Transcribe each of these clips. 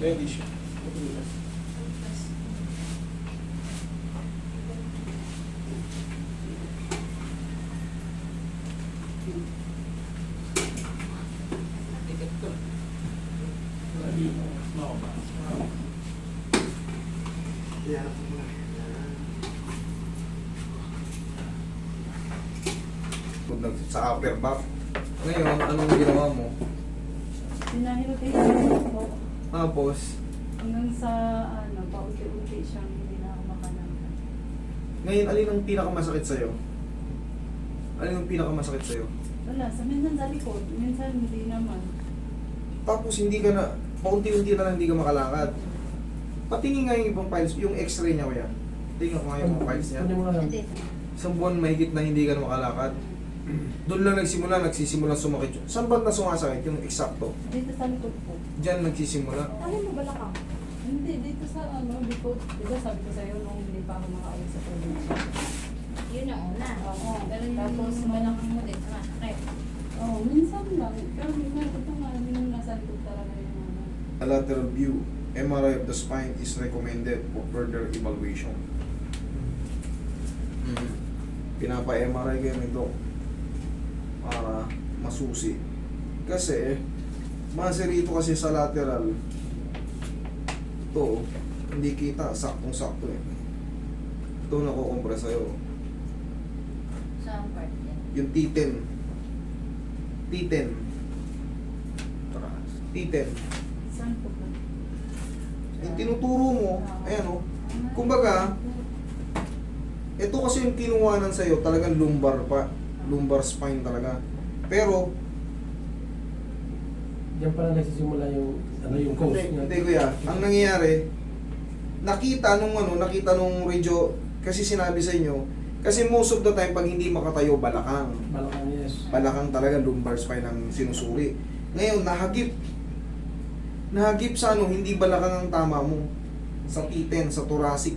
Ready siya. Sa upper back. Ngayon, anong ginawa mo? Pinahirap po. Tapos, Hanggang sa paunti-unti siyang hindi na ako makalangkan. ngayon, alin ang pinakamasakit sa'yo? Alin ang pinakamasakit sa'yo? Wala, minsan sa likod, minsan hindi naman. Tapos hindi ka na, paunti-unti na lang hindi ka makalakad. Patingin nga yung ibang files, yung x-ray niya kuya. Tingnan ko nga yung mga files niya. Ano mo lang? Isang buwan mahigit na hindi ka na makalakad. Doon lang nagsisimula sumakit yun. Saan ba na sumasakit yung eksakto? Dito sa likod po. Diyan nagsisimula. Ano mo balakang? Hindi, dito sa likod. Diba sabi ko sa'yo nung hindi pa ako makauwi sa probinsya. Yun ang una. Oo. Pero yung Tapos malakang mo din, sumasakit. Oo, minsan lang. Pero ito nga, yung nasa likod talaga yung A lateral view, MRI of the spine is recommended for further evaluation. Pinapa-MRI kayo nito para masusi. Kasi, base rito kasi sa lateral, ito, hindi kita, saktong-sakto eh. Ito nakukompress sa'yo. Saan part yan? Yung T10. T10. T10. Saan po ba? Yung tinuturo mo, ayan o. Kumbaga, ito kasi yung kinuwanan sa'yo, talagang lumbar pa. Lumbar spine talaga. Pero, Diyan pala nagsisimula yung yung coast niya. hindi kuya, ang nangyayari, nakita nung radio, kasi sinabi sa inyo, kasi most of the time, pag hindi makatayo, balakang. Balakang, yes. Balakang talaga, lumbar spine ang sinusuri. Ngayon, nahagip sa hindi balakang ang tama mo. Sa T10, sa thoracic.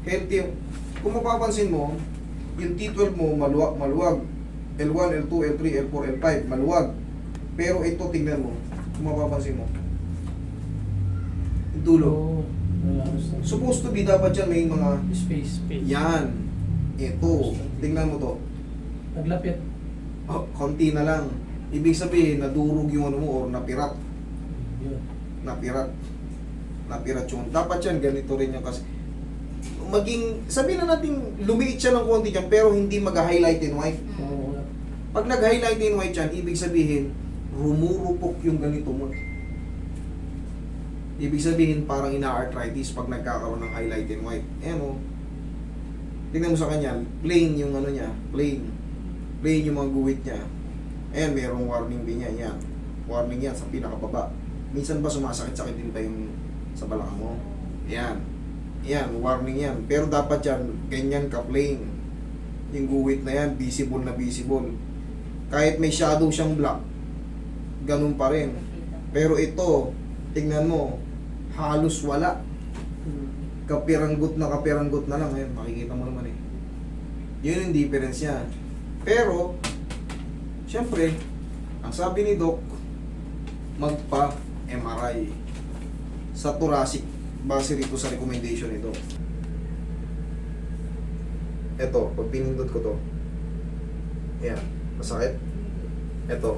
Healthy. Kung mapapansin mo, yung T12 mo, maluwag. L1, L2, L3, L4, L5, maluwag. Pero ito, tingnan mo. Kung mapapansin mo. Yung dulo. Oo. Supposed to be, dapat yan may mga... Space. Yan. Ito. Tingnan mo to. Naglapit. Oh, konti na lang. Ibig sabihin, nadurog yung mo or napirat. Yun. Napirat yung... Dapat yan, ganito rin yung kasi... sabihin na natin, lumiit siya ng konti dyan, pero hindi mag-highlight in white. Oo. Pag nag-highlight in white yan, ibig sabihin, rumurupok yung ganito mo. Ibig sabihin, parang ina-arthritis pag nagkakaroon ng highlight in white. Ayan o. Tingnan mo sa kanya, plain yung niya, plain. Plain yung mga guhit niya. Ayan, merong warning din niya. Yan. Warning yan sa pinakababa. Minsan ba sumasakit-sakit din tayo sa balakang mo? Yan. Yan, warning yan. Pero dapat yan, ganyan ka-plain. Yung guhit na yan, visible na visible. Kahit may shadow siyang black, ganun pa rin. Pero ito, tingnan mo, halos wala. Kapiranggot na lang. Ayun, makikita mo naman eh. Yun yung difference niya. Pero, syempre, ang sabi ni Doc, magpa-MRI sa thoracic base rito sa recommendation nito. Ito, pag pinindot ko to, ayan, masakit. Ito,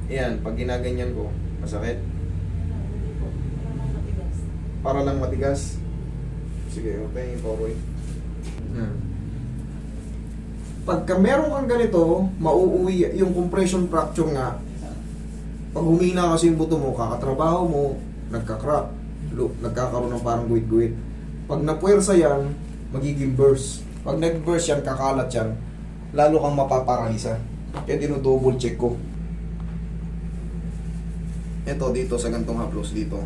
ayan, pag ginaganyan ko, masakit. Hindi po. Parang matigas. Para lang matigas. Sige, okay yung poroy. Pagka meron kang ganito, mauuwi yung compression fracture nga. Pag humina kasi yung buto mo, kakatrabaho mo, nagka-crack, nagkakaroon ng parang guwit-guwit. Pag napuwersa yan, magiging burst. Pag nag-burst yan, kakalat yan, lalo kang mapaparalisa. Kaya dinodouble check ko. Ito dito sa gantong haplos dito.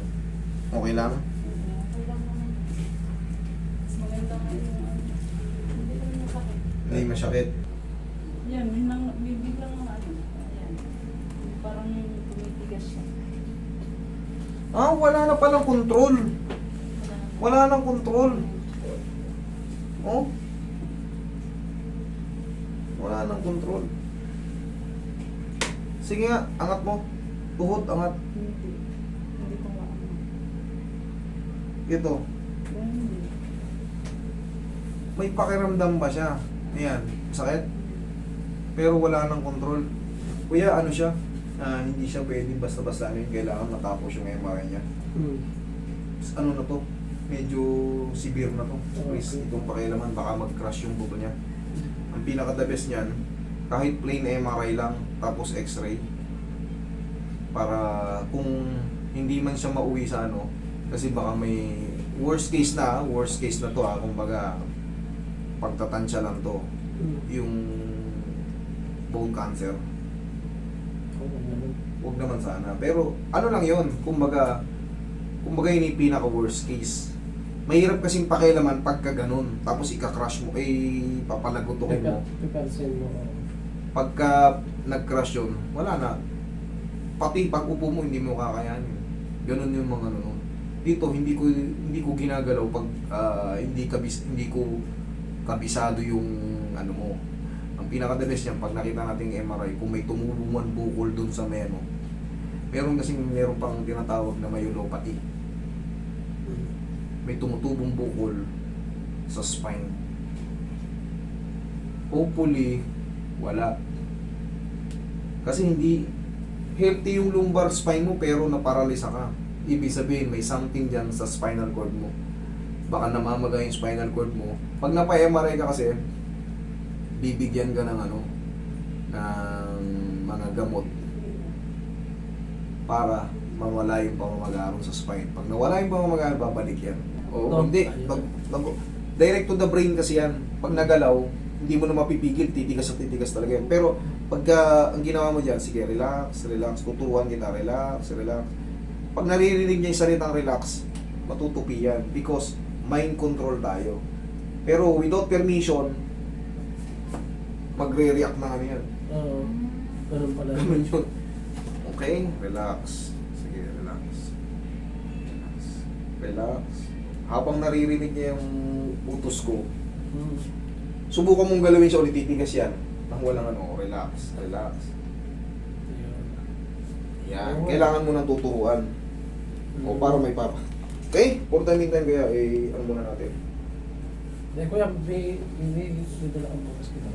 Okay lang? Okay lang naman. Mas maganda nga yung hindi naman masakit. Hindi masyakit. Yan, bibiglang ayan. Parang tumitigas siya. Ah, wala na palang control. Wala na Wala nang control. Oh? Wala nang control. Sige nga, angat mo. Tuhod, angat. Hindi. Hindi ko maano. Ito. Hindi. May pakiramdam ba siya? Ayan, sakit. Pero wala nang control. Kuya, ano siya? Hindi siya pwedeng basta-basta ano yun. Kailangan matapos yung MRI niya. Ano na to? Medyo severe na to. Please, Okay. itong pakialaman, baka mag-crash yung buto niya. Ang pinaka-the best niyan, kahit plain MRI lang, tapos X-ray. Para kung hindi man siya mauwi sa ano, kasi baka may worst case na to kumbaga, pagtatansya lang to. Yung bone cancer. Huwag naman sana. Pero ano lang yun, kumbaga yun yung pinaka worst case. Mahirap kasing pakialaman pagka ganun, tapos ika-crush mo, papalagutukin mo. Pipansin mo. Pagka nag-crush yun, wala na. Pati pag upo mo, hindi mo kakayanin. Ganun yung mga ano. Dito, hindi ko ginagalaw pag hindi ko kabisado yung ano mo. Ang pinaka-the best niyan, pag nakita natin yung MRI, kung may tumulungan bukol dun sa meno, meron pang tinatawag na myelopathy. May tumutubong bukol sa spine. Hopefully, wala. Kasi hindi healthy yung lumbar spine mo pero naparalisa ka. Ibig sabihin, may something dyan sa spinal cord mo. Baka namamaga yung spinal cord mo. Pag napa-MRI ka kasi, bibigyan ka ng ng mga gamot para mawala yung pamamagaron sa spine. Pag nawala yung pamamagaron, babalik yan. O No, hindi, ayun. direct to the brain kasi yan. Pag nagalaw, hindi mo na mapipigil, titigas at titigas talaga yan. Pero pagka ang ginawa mo dyan, sige, relax, tuturuan kita, relax. Pag naririnig niya yung salitang relax, matutupi yan because mind control tayo. Pero without permission, magre-react na kami yan. Oo. Ganun pala. Ganun yun. Okay, relax. Sige, relax. Relax. Habang naririnig niya yung utos ko, subukan mong galawin siya ulit, titigas yan. Nang walang relax. Yan. Kailangan mo nang tuturuan. O para may papa. Okay? For time in time kaya, ano muna natin. Kuya, may dala ang bukas kita.